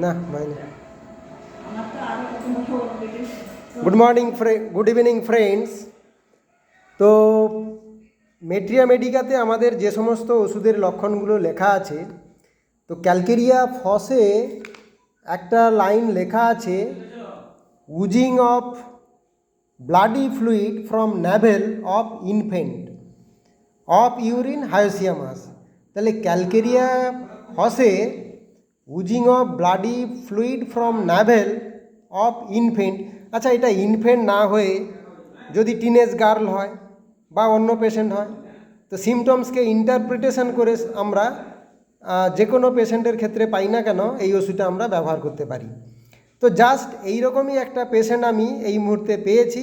না হয়নি। Good morning good evening friends. তো মেট্রিয়া মেডিকাতে আমাদের যে সমস্ত ওষুধের লক্ষণগুলো লেখা আছে, তো ক্যালকেরিয়া ফসে একটা লাইন লেখা আছে, oozing of bloody fluid from navel of infant of urine hyoscyamus. তাহলে ক্যালকেরিয়া ফসে oozing of bloody fluid from navel of infant. আচ্ছা, এটা ইনফেন্ট না হয়ে যদি টিনেজ গার্ল হয় বা অন্য পেশেন্ট হয়, তো সিমটমসকে ইন্টারপ্রিটেশন করে আমরা যে কোনো পেশেন্টের ক্ষেত্রে পাই না কেন এই ওষুধটা আমরা ব্যবহার করতে পারি। তো জাস্ট এইরকমই একটা পেশেন্ট আমি এই মুহূর্তে পেয়েছি।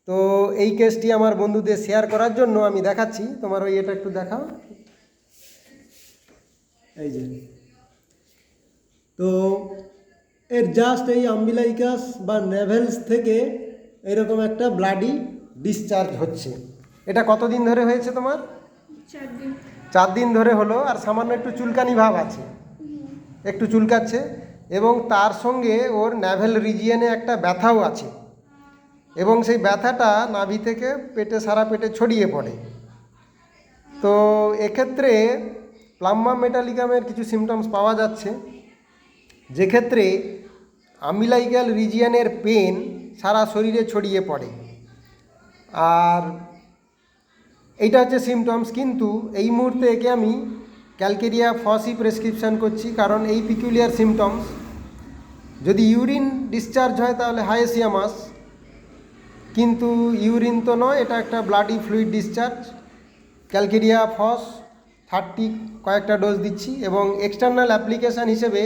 তো এই কেসটি আমার বন্ধুদের শেয়ার করার জন্য আমি দেখাচ্ছি। তোমার ওই এটা একটু দেখাও, এই যে। তো এর জাস্ট এই আম্বিলাইকাস বা নেভেলস থেকে এরকম একটা ব্লাডি ডিসচার্জ হচ্ছে। এটা কতদিন ধরে হয়েছে তোমার? 4 দিন ধরে হলো। আর সামান্য একটু চুলকানি ভাব আছে, একটু চুলকাচ্ছে, এবং তার সঙ্গে ওর ন্যাভেল রিজিয়নে একটা ব্যথাও আছে, এবং সেই ব্যথাটা নাভি থেকে পেটে, সারা পেটে ছড়িয়ে পড়ে। তো এক্ষেত্রে প্লাম্বাম মেটালিকামের কিছু সিমটমস পাওয়া যাচ্ছে, যেক্ষেত্রে আম্বিলাইকাল রিজিয়নের পেন সারা শরীরে ছড়িয়ে পড়ে। আর এইটা হচ্ছে সিমটমস। কিন্তু এই মুহূর্তে একে আমি ক্যালকেরিয়া ফসই প্রেসক্রিপশান করছি, কারণ এই পিকুলিয়ার সিমটমস। যদি ইউরিন ডিসচার্জ হয় তাহলে হায়োসিয়ামাস, কিন্তু ইউরিন তো নয়, এটা একটা ব্লাডি ফ্লুইড ডিসচার্জ। ক্যালকেরিয়া ফস 30 কয়েকটা ডোজ দিচ্ছি, এবং এক্সটার্নাল অ্যাপ্লিকেশান হিসেবে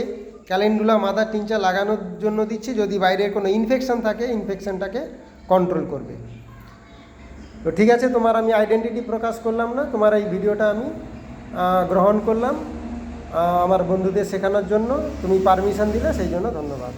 ক্যালেন্ডুলা মাদার টিনচার লাগানোর জন্য দিচ্ছি। যদি বাইরের কোনো ইনফেকশান থাকে, ইনফেকশানটাকে কন্ট্রোল করবে। তো ঠিক আছে, তোমার আমি আইডেন্টিটি প্রকাশ করলাম না, তোমার এই ভিডিওটা আমি গ্রহণ করলাম আমার বন্ধুদের শেখানোর জন্য। তুমি পারমিশন দিলে, সেই জন্য ধন্যবাদ।